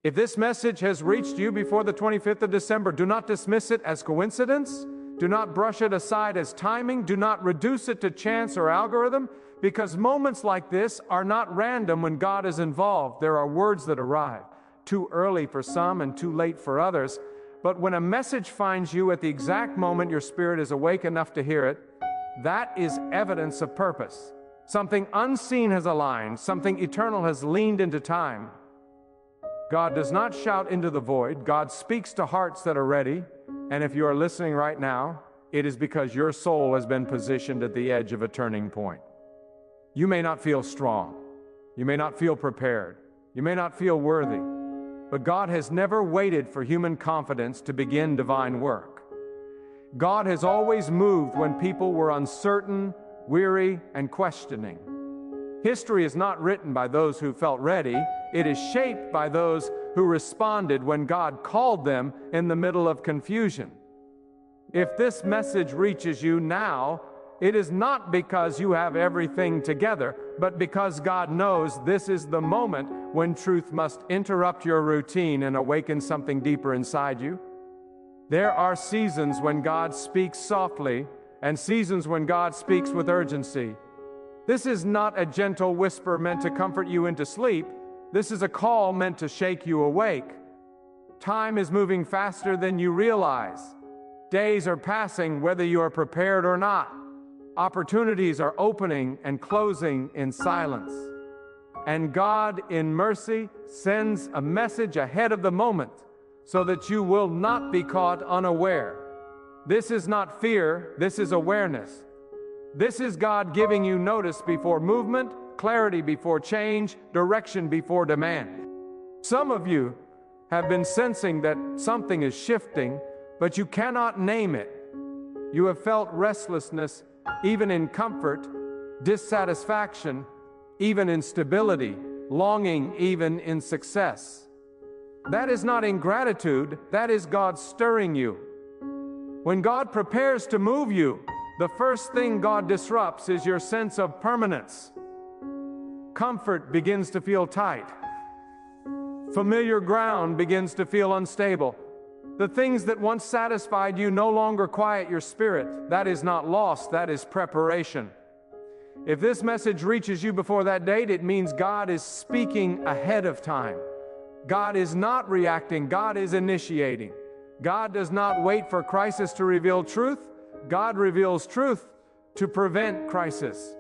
If this message has reached you before the 25th of December, do not dismiss it as coincidence. Do not brush it aside as timing. Do not reduce it to chance or algorithm, because moments like this are not random when God is involved. There are words that arrive, too early for some and too late for others. But when a message finds you at the exact moment your spirit is awake enough to hear it, that is evidence of purpose. Something unseen has aligned, something eternal has leaned into time. God does not shout into the void. God speaks to hearts that are ready. And if you are listening right now, it is because your soul has been positioned at the edge of a turning point. You may not feel strong. You may not feel prepared. You may not feel worthy. But God has never waited for human confidence to begin divine work. God has always moved when people were uncertain, weary, and questioning. History is not written by those who felt ready. It is shaped by those who responded when God called them in the middle of confusion. If this message reaches you now, it is not because you have everything together, but because God knows this is the moment when truth must interrupt your routine and awaken something deeper inside you. There are seasons when God speaks softly and seasons when God speaks with urgency. This is not a gentle whisper meant to comfort you into sleep. This is a call meant to shake you awake. Time is moving faster than you realize. Days are passing whether you are prepared or not. Opportunities are opening and closing in silence. And God, in mercy, sends a message ahead of the moment so that you will not be caught unaware. This is not fear, this is awareness. This is God giving you notice before movement, clarity before change, direction before demand. Some of you have been sensing that something is shifting, but you cannot name it. You have felt restlessness, even in comfort, dissatisfaction, even in stability, longing, even in success. That is not ingratitude, that is God stirring you. When God prepares to move you, the first thing God disrupts is your sense of permanence. Comfort begins to feel tight. Familiar ground begins to feel unstable. The things that once satisfied you no longer quiet your spirit. That is not loss, that is preparation. If this message reaches you before that date, it means God is speaking ahead of time. God is not reacting, God is initiating. God does not wait for crisis to reveal truth. God reveals truth to prevent crisis.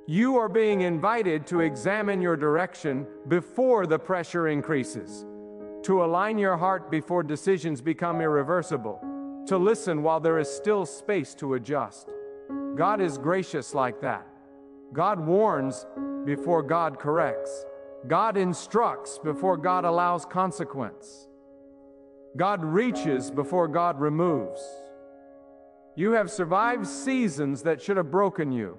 You are being invited to examine your direction before the pressure increases, to align your heart before decisions become irreversible, to listen while there is still space to adjust. God is gracious like that. God warns before God corrects. God instructs before God allows consequence. God reaches before God removes. You have survived seasons that should have broken you.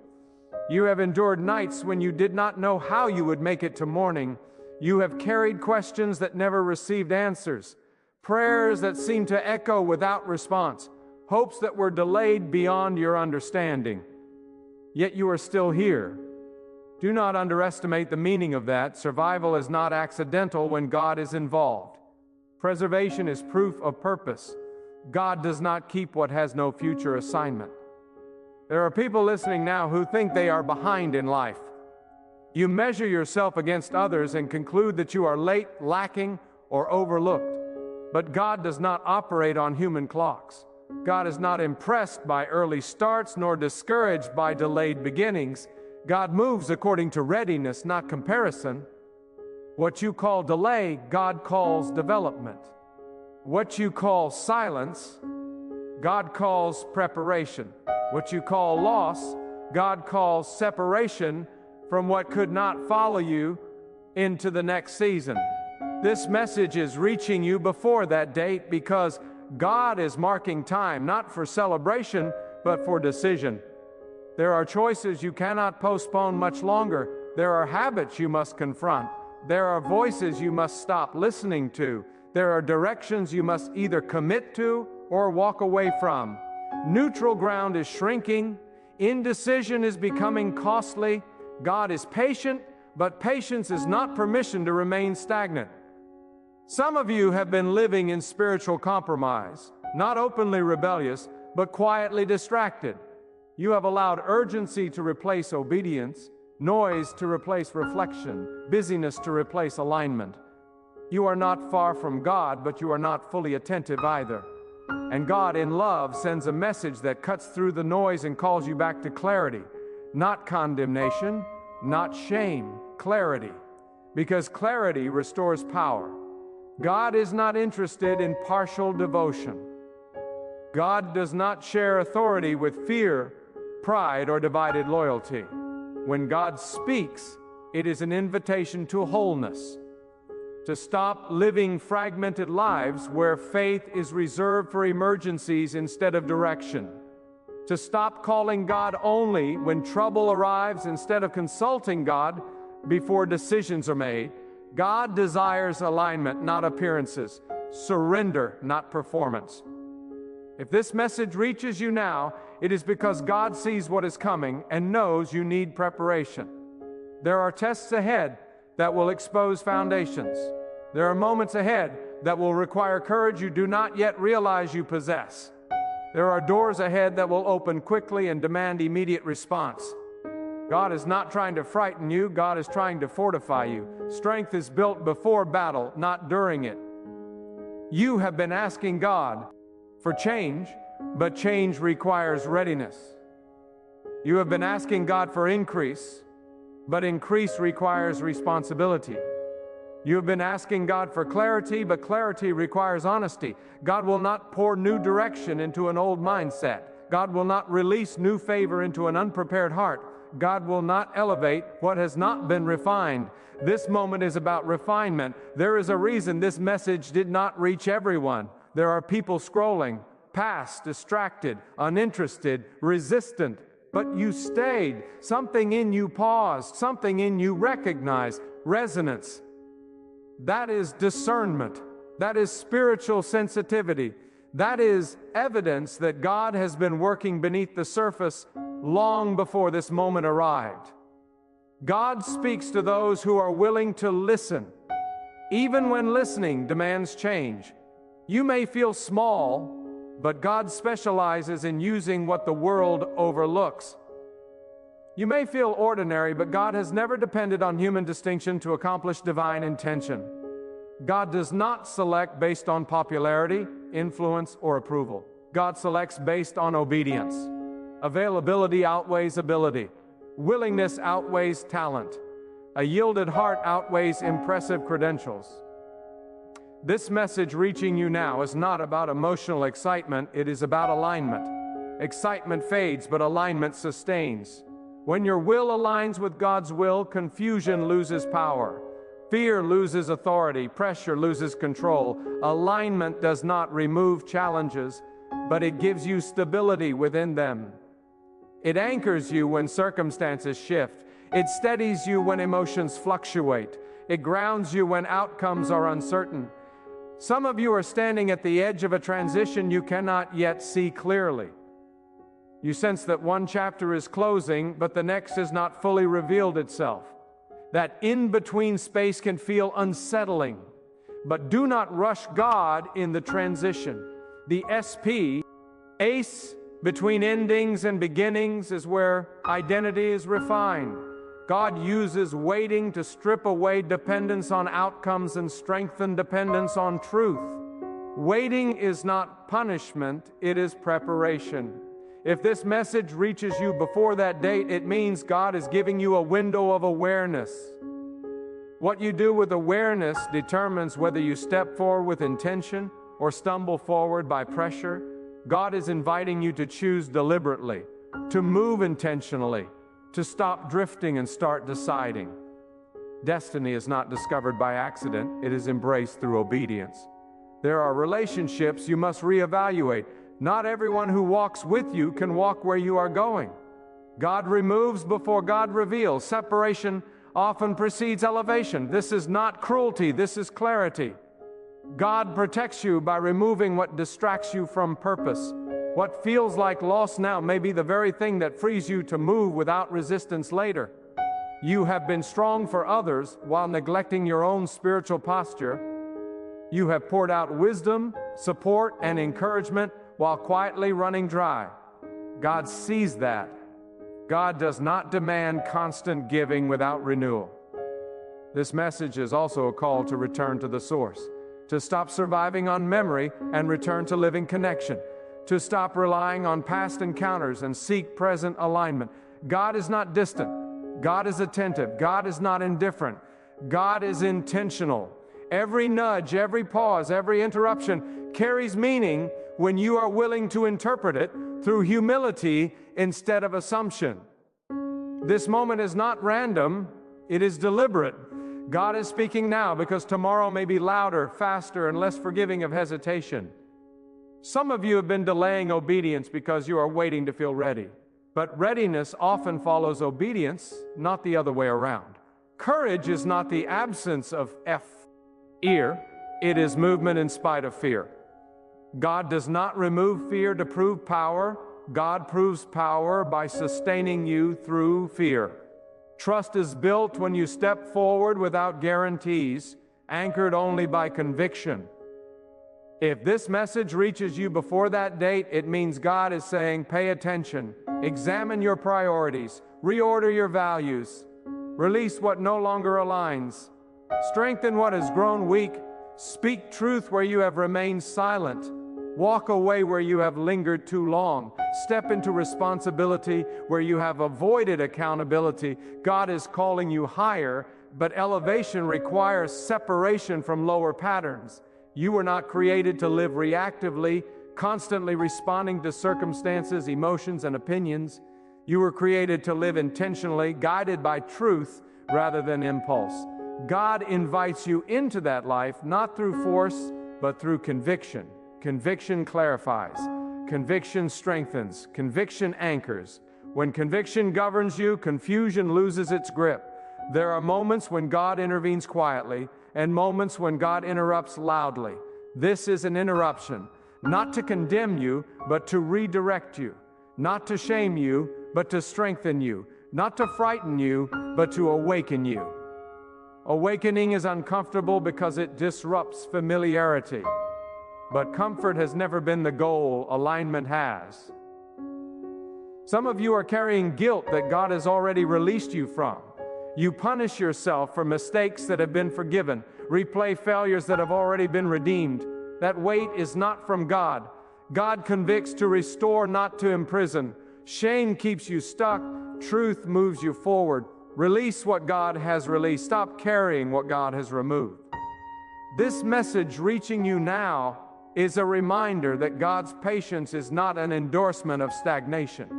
You have endured nights when you did not know how you would make it to morning. You have carried questions that never received answers, prayers that seemed to echo without response, hopes that were delayed beyond your understanding. Yet you are still here. Do not underestimate the meaning of that. Survival is not accidental when God is involved. Preservation is proof of purpose. God does not keep what has no future assignment. There are people listening now who think they are behind in life. You measure yourself against others and conclude that you are late, lacking, or overlooked. But God does not operate on human clocks. God is not impressed by early starts nor discouraged by delayed beginnings. God moves according to readiness, not comparison. What you call delay, God calls development. What you call silence, God calls preparation. What you call loss, God calls separation from what could not follow you into the next season. This message is reaching you before that date because God is marking time, not for celebration, but for decision. There are choices you cannot postpone much longer. There are habits you must confront. There are voices you must stop listening to. There are directions you must either commit to or walk away from. Neutral ground is shrinking. Indecision is becoming costly. God is patient, but patience is not permission to remain stagnant. Some of you have been living in spiritual compromise, not openly rebellious, but quietly distracted. You have allowed urgency to replace obedience, noise to replace reflection, busyness to replace alignment. You are not far from God, but you are not fully attentive either. And God, in love, sends a message that cuts through the noise and calls you back to clarity. Not condemnation, not shame, clarity. Because clarity restores power. God is not interested in partial devotion. God does not share authority with fear, pride, or divided loyalty. When God speaks, it is an invitation to wholeness. To stop living fragmented lives where faith is reserved for emergencies instead of direction. To stop calling God only when trouble arrives instead of consulting God before decisions are made. God desires alignment, not appearances. Surrender, not performance. If this message reaches you now, it is because God sees what is coming and knows you need preparation. There are tests ahead that will expose foundations. There are moments ahead that will require courage you do not yet realize you possess. There are doors ahead that will open quickly and demand immediate response. God is not trying to frighten you, God is trying to fortify you. Strength is built before battle, not during it. You have been asking God for change, but change requires readiness. You have been asking God for increase, but increase requires responsibility. You have been asking God for clarity, but clarity requires honesty. God will not pour new direction into an old mindset. God will not release new favor into an unprepared heart. God will not elevate what has not been refined. This moment is about refinement. There is a reason this message did not reach everyone. There are people scrolling past, distracted, uninterested, resistant. But you stayed. Something in you paused. Something in you recognized. Resonance. That is discernment. That is spiritual sensitivity. That is evidence that God has been working beneath the surface long before this moment arrived. God speaks to those who are willing to listen, even when listening demands change. You may feel small, but God specializes in using what the world overlooks. You may feel ordinary, but God has never depended on human distinction to accomplish divine intention. God does not select based on popularity, influence, or approval. God selects based on obedience. Availability outweighs ability. Willingness outweighs talent. A yielded heart outweighs impressive credentials. This message reaching you now is not about emotional excitement, it is about alignment. Excitement fades, but alignment sustains. When your will aligns with God's will, confusion loses power. Fear loses authority. Pressure loses control. Alignment does not remove challenges, but it gives you stability within them. It anchors you when circumstances shift. It steadies you when emotions fluctuate. It grounds you when outcomes are uncertain. Some of you are standing at the edge of a transition you cannot yet see clearly. You sense that one chapter is closing, but the next has not fully revealed itself. That in-between space can feel unsettling. But do not rush God in the transition. The ACE, between endings and beginnings, is where identity is refined. God uses waiting to strip away dependence on outcomes and strengthen dependence on truth. Waiting is not punishment, it is preparation. If this message reaches you before that date, it means God is giving you a window of awareness. What you do with awareness determines whether you step forward with intention or stumble forward by pressure. God is inviting you to choose deliberately, to move intentionally, to stop drifting and start deciding. Destiny is not discovered by accident, it is embraced through obedience. There are relationships you must reevaluate. Not everyone who walks with you can walk where you are going. God removes before God reveals. Separation often precedes elevation. This is not cruelty, this is clarity. God protects you by removing what distracts you from purpose. What feels like loss now may be the very thing that frees you to move without resistance later. You have been strong for others while neglecting your own spiritual posture. You have poured out wisdom, support, and encouragement while quietly running dry. God sees that. God does not demand constant giving without renewal. This message is also a call to return to the source, to stop surviving on memory and return to living connection, to stop relying on past encounters and seek present alignment. God is not distant. God is attentive. God is not indifferent. God is intentional. Every nudge, every pause, every interruption carries meaning when you are willing to interpret it through humility instead of assumption. This moment is not random, it is deliberate. God is speaking now because tomorrow may be louder, faster, and less forgiving of hesitation. Some of you have been delaying obedience because you are waiting to feel ready. But readiness often follows obedience, not the other way around. Courage is not the absence of fear, it is movement in spite of fear. God does not remove fear to prove power. God proves power by sustaining you through fear. Trust is built when you step forward without guarantees, anchored only by conviction. If this message reaches you before that date, it means God is saying, pay attention, examine your priorities, reorder your values, release what no longer aligns, strengthen what has grown weak, speak truth where you have remained silent, walk away where you have lingered too long, step into responsibility where you have avoided accountability. God is calling you higher, but elevation requires separation from lower patterns. You were not created to live reactively, constantly responding to circumstances, emotions, and opinions. You were created to live intentionally, guided by truth rather than impulse. God invites you into that life, not through force, but through conviction. Conviction clarifies. Conviction strengthens. Conviction anchors. When conviction governs you, confusion loses its grip. There are moments when God intervenes quietly, and moments when God interrupts loudly. This is an interruption, not to condemn you, but to redirect you, not to shame you, but to strengthen you, not to frighten you, but to awaken you. Awakening is uncomfortable because it disrupts familiarity. But comfort has never been the goal, alignment has. Some of you are carrying guilt that God has already released you from. You punish yourself for mistakes that have been forgiven, replay failures that have already been redeemed. That weight is not from God. God convicts to restore, not to imprison. Shame keeps you stuck. Truth moves you forward. Release what God has released. Stop carrying what God has removed. This message reaching you now is a reminder that God's patience is not an endorsement of stagnation.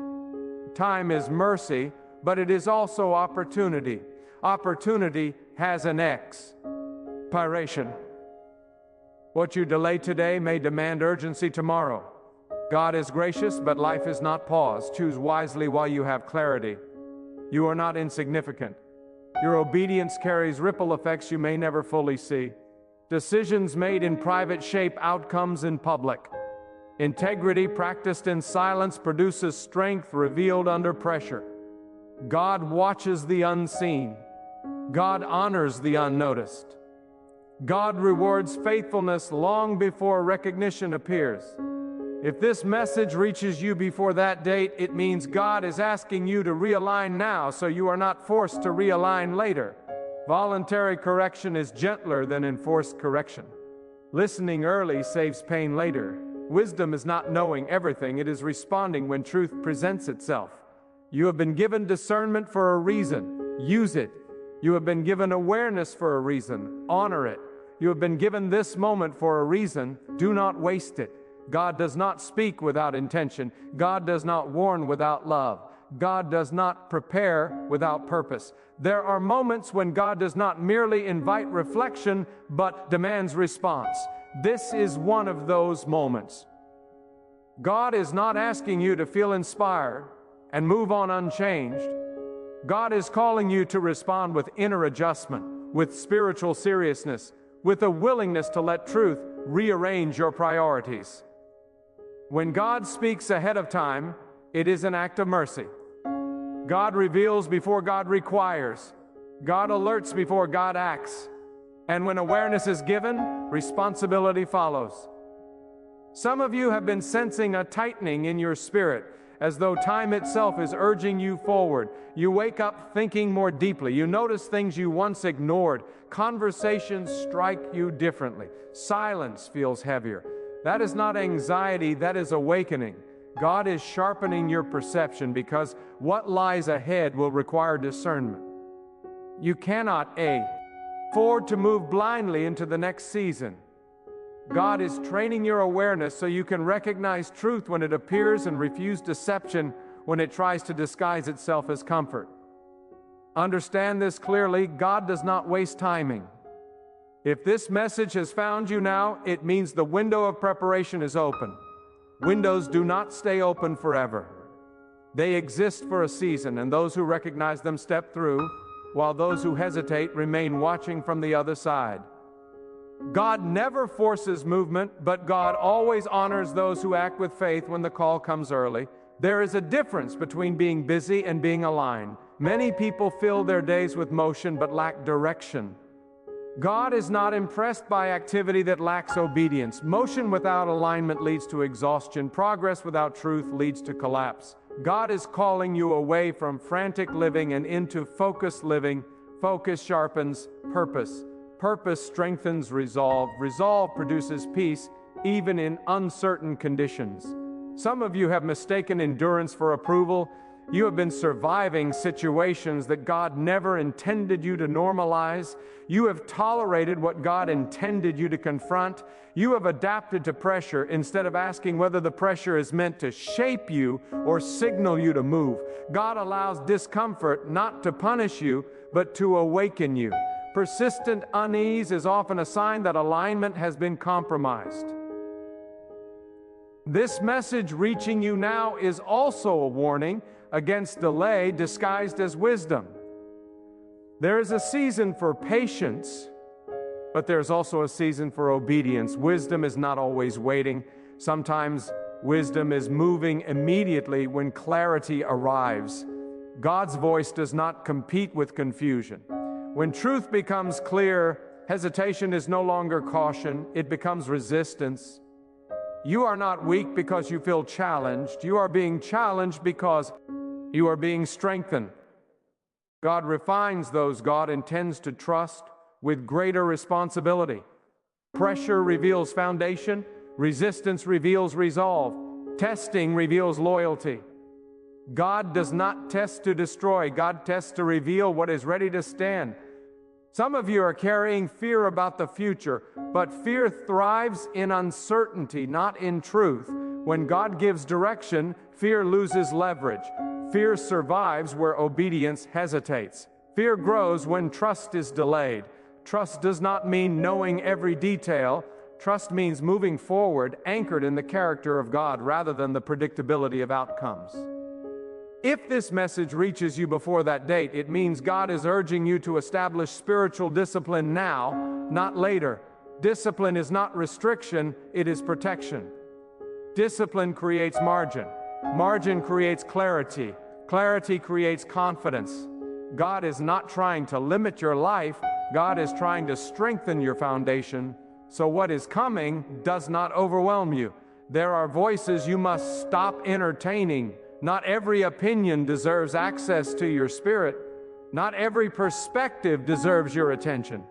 Time is mercy, but it is also opportunity. Opportunity has an expiration. What you delay today may demand urgency tomorrow. God is gracious, but life is not pause. Choose wisely while you have clarity. You are not insignificant. Your obedience carries ripple effects you may never fully see. Decisions made in private shape outcomes in public. Integrity practiced in silence produces strength revealed under pressure. God watches the unseen. God honors the unnoticed. God rewards faithfulness long before recognition appears. If this message reaches you before that date, it means God is asking you to realign now so you are not forced to realign later. Voluntary correction is gentler than enforced correction. Listening early saves pain later. Wisdom is not knowing everything, it is responding when truth presents itself. You have been given discernment for a reason. Use it. You have been given awareness for a reason. Honor it. You have been given this moment for a reason. Do not waste it. God does not speak without intention. God does not warn without love. God does not prepare without purpose. There are moments when God does not merely invite reflection, but demands response. This is one of those moments. God is not asking you to feel inspired and move on unchanged. God is calling you to respond with inner adjustment, with spiritual seriousness, with a willingness to let truth rearrange your priorities. When God speaks ahead of time, it is an act of mercy. God reveals before God requires. God alerts before God acts. And when awareness is given, responsibility follows. Some of you have been sensing a tightening in your spirit, as though time itself is urging you forward. You wake up thinking more deeply. You notice things you once ignored. Conversations strike you differently. Silence feels heavier. That is not anxiety, that is awakening. God is sharpening your perception because what lies ahead will require discernment. You cannot afford to move blindly into the next season. God is training your awareness so you can recognize truth when it appears and refuse deception when it tries to disguise itself as comfort. Understand this clearly: God does not waste timing. If this message has found you now, it means the window of preparation is open. Windows do not stay open forever. They exist for a season, and those who recognize them step through, while those who hesitate remain watching from the other side. God never forces movement, but God always honors those who act with faith when the call comes early. There is a difference between being busy and being aligned. Many people fill their days with motion but lack direction. God is not impressed by activity that lacks obedience. Motion without alignment leads to exhaustion. Progress without truth leads to collapse. God is calling you away from frantic living and into focused living. Focus sharpens purpose. Purpose strengthens resolve. Resolve produces peace, even in uncertain conditions. Some of you have mistaken endurance for approval. You have been surviving situations that God never intended you to normalize. You have tolerated what God intended you to confront. You have adapted to pressure instead of asking whether the pressure is meant to shape you or signal you to move. God allows discomfort not to punish you, but to awaken you. Persistent unease is often a sign that alignment has been compromised. This message reaching you now is also a warning against delay disguised as wisdom. There is a season for patience, but there's also a season for obedience. Wisdom is not always waiting. Sometimes wisdom is moving immediately when clarity arrives. God's voice does not compete with confusion. When truth becomes clear, hesitation is no longer caution, it becomes resistance. You are not weak because you feel challenged. You are being challenged because you are being strengthened. God refines those God intends to trust with greater responsibility. Pressure reveals foundation. Resistance reveals resolve. Testing reveals loyalty. God does not test to destroy. God tests to reveal what is ready to stand. Some of you are carrying fear about the future, but fear thrives in uncertainty, not in truth. When God gives direction, fear loses leverage. Fear survives where obedience hesitates. Fear grows when trust is delayed. Trust does not mean knowing every detail. Trust means moving forward, anchored in the character of God rather than the predictability of outcomes. If this message reaches you before that date, it means God is urging you to establish spiritual discipline now, not later. Discipline is not restriction, it is protection. Discipline creates margin. Margin creates clarity. Clarity creates confidence. God is not trying to limit your life. God is trying to strengthen your foundation, so what is coming does not overwhelm you. There are voices you must stop entertaining. Not every opinion deserves access to your spirit. Not every perspective deserves your attention.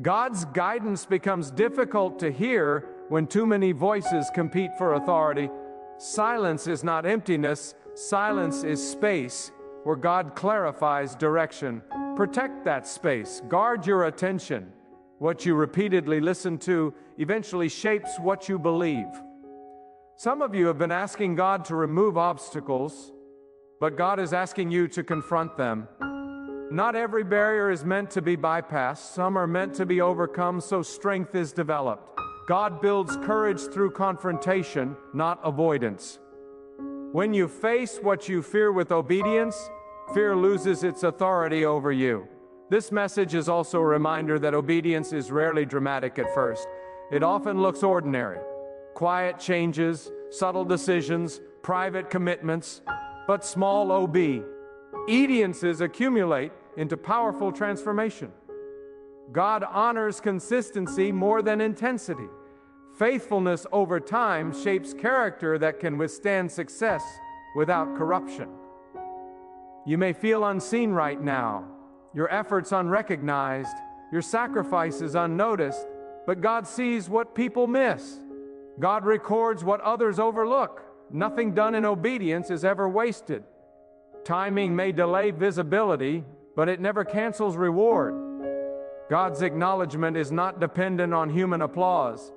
God's guidance becomes difficult to hear when too many voices compete for authority. Silence is not emptiness. Silence is space where God clarifies direction. Protect that space. Guard your attention. What you repeatedly listen to eventually shapes what you believe. Some of you have been asking God to remove obstacles, but God is asking you to confront them. Not every barrier is meant to be bypassed. Some are meant to be overcome so strength is developed. God builds courage through confrontation, not avoidance. When you face what you fear with obedience, fear loses its authority over you. This message is also a reminder that obedience is rarely dramatic at first. It often looks ordinary. Quiet changes, subtle decisions, private commitments, but small obediences accumulate into powerful transformation. God honors consistency more than intensity. Faithfulness over time shapes character that can withstand success without corruption. You may feel unseen right now, your efforts unrecognized, your sacrifices unnoticed, but God sees what people miss. God records what others overlook. Nothing done in obedience is ever wasted. Timing may delay visibility, but it never cancels reward. God's acknowledgement is not dependent on human applause.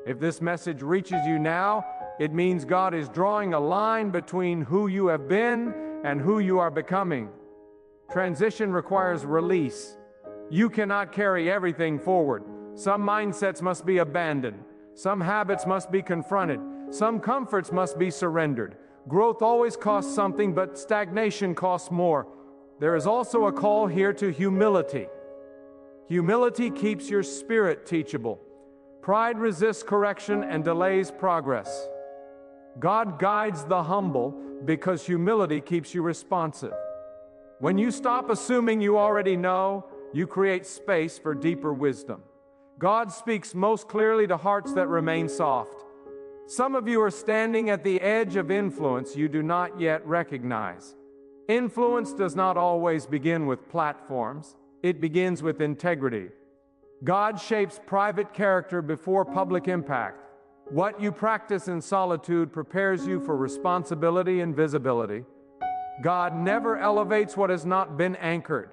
If this message reaches you now, it means God is drawing a line between who you have been and who you are becoming. Transition requires release. You cannot carry everything forward. Some mindsets must be abandoned. Some habits must be confronted. Some comforts must be surrendered. Growth always costs something, but stagnation costs more. There is also a call here to humility. Humility keeps your spirit teachable. Pride resists correction and delays progress. God guides the humble because humility keeps you responsive. When you stop assuming you already know, you create space for deeper wisdom. God speaks most clearly to hearts that remain soft. Some of you are standing at the edge of influence you do not yet recognize. Influence does not always begin with platforms. It begins with integrity. God shapes private character before public impact. What you practice in solitude prepares you for responsibility and visibility. God never elevates what has not been anchored.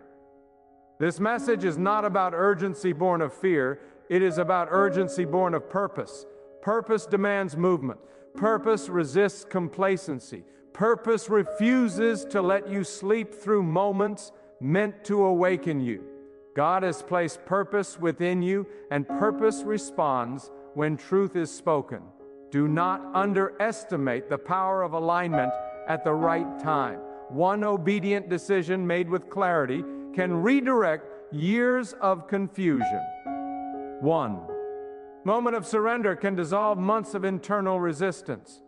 This message is not about urgency born of fear. It is about urgency born of purpose. Purpose demands movement. Purpose resists complacency. Purpose refuses to let you sleep through moments meant to awaken you. God has placed purpose within you, and purpose responds when truth is spoken. Do not underestimate the power of alignment at the right time. One obedient decision made with clarity can redirect years of confusion. 1. Moment of surrender can dissolve months of internal resistance.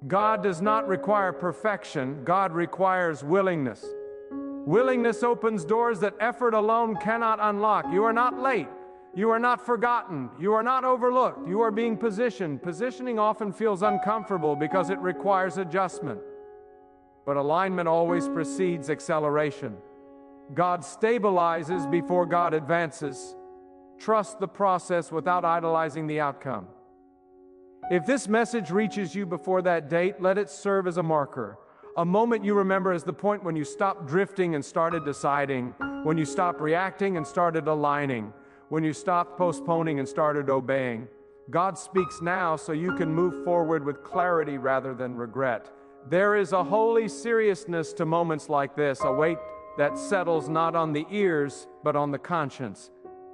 God does not require perfection. God requires willingness. Willingness opens doors that effort alone cannot unlock. You are not late. You are not forgotten. You are not overlooked. You are being positioned. Positioning often feels uncomfortable because it requires adjustment. But alignment always precedes acceleration. God stabilizes before God advances. Trust the process without idolizing the outcome. If this message reaches you before that date, let it serve as a marker. A moment you remember as the point when you stopped drifting and started deciding, when you stopped reacting and started aligning, when you stopped postponing and started obeying. God speaks now so you can move forward with clarity rather than regret. There is a holy seriousness to moments like this, a weight that settles not on the ears, but on the conscience.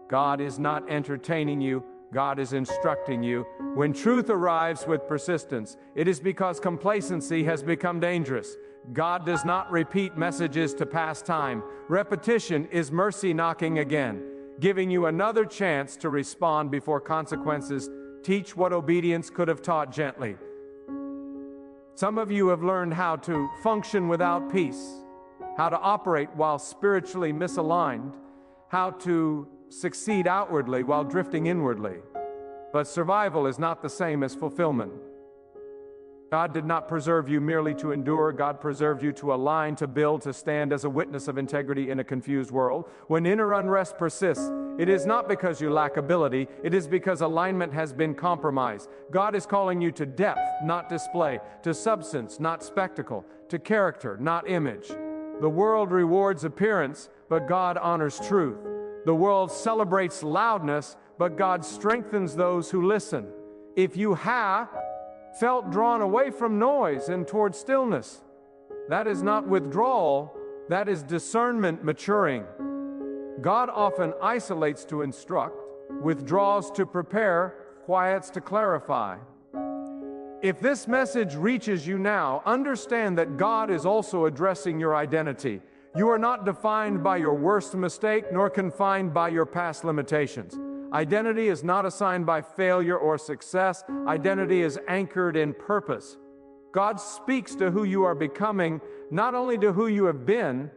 God is not entertaining you. God is instructing you. When truth arrives with persistence, it is because complacency has become dangerous. God does not repeat messages to pass time. Repetition is mercy knocking again, giving you another chance to respond before consequences teach what obedience could have taught gently. Some of you have learned how to function without peace, how to operate while spiritually misaligned, how to succeed outwardly while drifting inwardly. But survival is not the same as fulfillment. God did not preserve you merely to endure. God preserved you to align, to build, to stand as a witness of integrity in a confused world. When inner unrest persists, it is not because you lack ability. It is because alignment has been compromised. God is calling you to depth, not display, to substance, not spectacle, to character, not image. The world rewards appearance, but God honors truth. The world celebrates loudness, but God strengthens those who listen. If you have felt drawn away from noise and toward stillness, that is not withdrawal, that is discernment maturing. God often isolates to instruct, withdraws to prepare, quiets to clarify. If this message reaches you now, understand that God is also addressing your identity. You are not defined by your worst mistake, nor confined by your past limitations. Identity is not assigned by failure or success. Identity is anchored in purpose. God speaks to who you are becoming, not only to who you have been.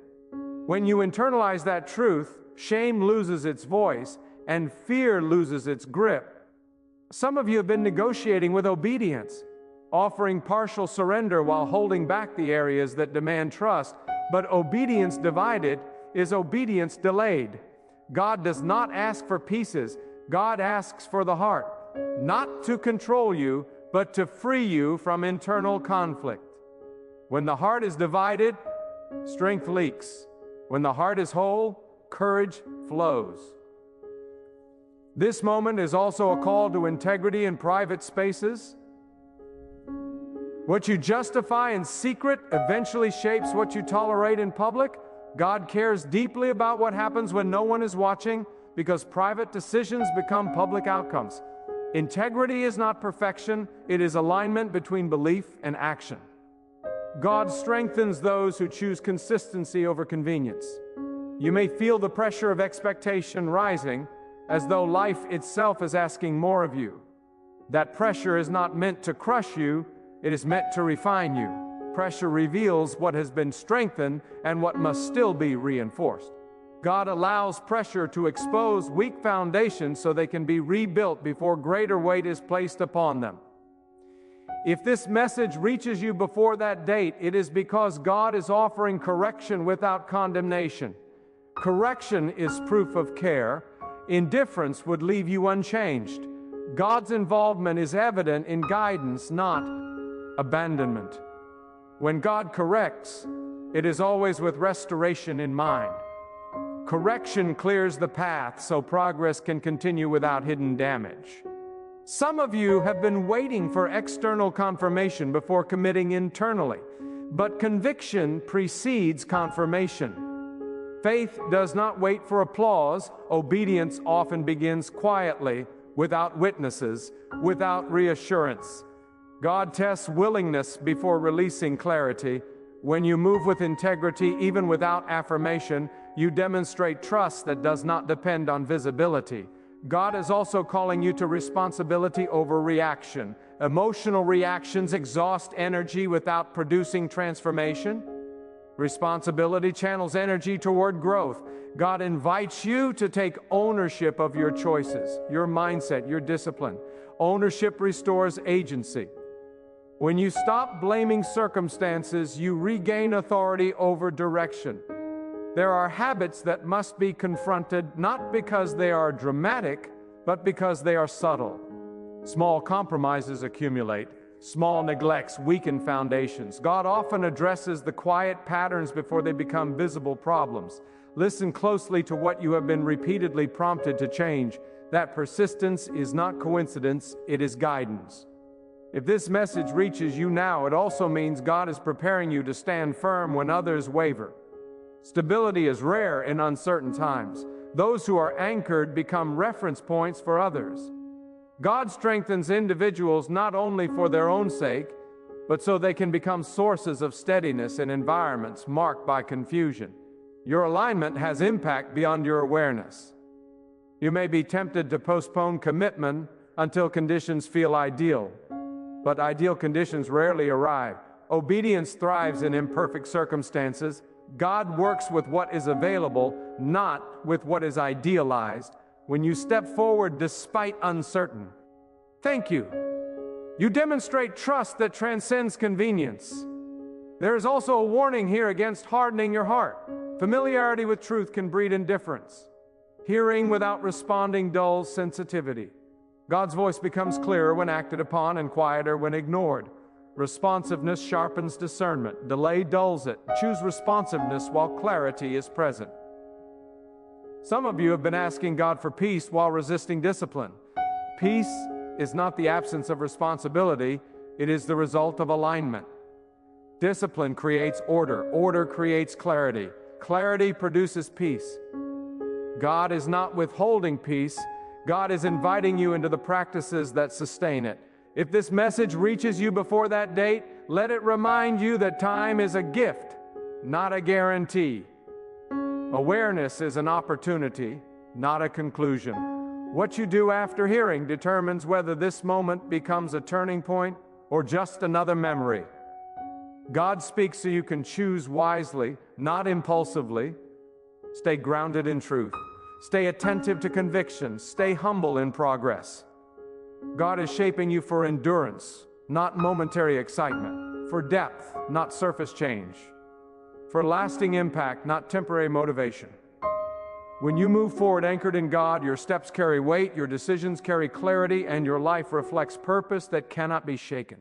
When you internalize that truth, shame loses its voice, and fear loses its grip. Some of you have been negotiating with obedience, offering partial surrender while holding back the areas that demand trust. But obedience divided is obedience delayed. God does not ask for pieces. God asks for the heart, not to control you, but to free you from internal conflict. When the heart is divided, strength leaks. When the heart is whole, courage flows. This moment is also a call to integrity in private spaces. What you justify in secret eventually shapes what you tolerate in public. God cares deeply about what happens when no one is watching, because private decisions become public outcomes. Integrity is not perfection, it is alignment between belief and action. God strengthens those who choose consistency over convenience. You may feel the pressure of expectation rising, as though life itself is asking more of you. That pressure is not meant to crush you, it is meant to refine you. Pressure reveals what has been strengthened and what must still be reinforced. God allows pressure to expose weak foundations so they can be rebuilt before greater weight is placed upon them. If this message reaches you before that date, it is because God is offering correction without condemnation. Correction is proof of care. Indifference would leave you unchanged. God's involvement is evident in guidance, not abandonment. When God corrects, it is always with restoration in mind. Correction clears the path so progress can continue without hidden damage. Some of you have been waiting for external confirmation before committing internally, but conviction precedes confirmation. Faith does not wait for applause. Obedience often begins quietly, without witnesses, without reassurance. God tests willingness before releasing clarity. When you move with integrity, even without affirmation, you demonstrate trust that does not depend on visibility. God is also calling you to responsibility over reaction. Emotional reactions exhaust energy without producing transformation. Responsibility channels energy toward growth. God invites you to take ownership of your choices, your mindset, your discipline. Ownership restores agency. When you stop blaming circumstances, you regain authority over direction. There are habits that must be confronted, not because they are dramatic, but because they are subtle. Small compromises accumulate. Small neglects weaken foundations. God often addresses the quiet patterns before they become visible problems. Listen closely to what you have been repeatedly prompted to change. That persistence is not coincidence, it is guidance. If this message reaches you now, it also means God is preparing you to stand firm when others waver. Stability is rare in uncertain times. Those who are anchored become reference points for others. God strengthens individuals not only for their own sake, but so they can become sources of steadiness in environments marked by confusion. Your alignment has impact beyond your awareness. You may be tempted to postpone commitment until conditions feel ideal, but ideal conditions rarely arrive. Obedience thrives in imperfect circumstances. God works with what is available, not with what is idealized. When you step forward despite uncertain, thank you. You demonstrate trust that transcends convenience. There is also a warning here against hardening your heart. Familiarity with truth can breed indifference. Hearing without responding dulls sensitivity. God's voice becomes clearer when acted upon and quieter when ignored. Responsiveness sharpens discernment. Delay dulls it. Choose responsiveness while clarity is present. Some of you have been asking God for peace while resisting discipline. Peace is not the absence of responsibility, it is the result of alignment. Discipline creates order. Order creates clarity. Clarity produces peace. God is not withholding peace. God is inviting you into the practices that sustain it. If this message reaches you before that date, let it remind you that time is a gift, not a guarantee. Awareness is an opportunity, not a conclusion. What you do after hearing determines whether this moment becomes a turning point or just another memory. God speaks so you can choose wisely, not impulsively. Stay grounded in truth. Stay attentive to convictions. Stay humble in progress. God is shaping you for endurance, not momentary excitement. For depth, not surface change. For lasting impact, not temporary motivation. When you move forward anchored in God, your steps carry weight, your decisions carry clarity, and your life reflects purpose that cannot be shaken.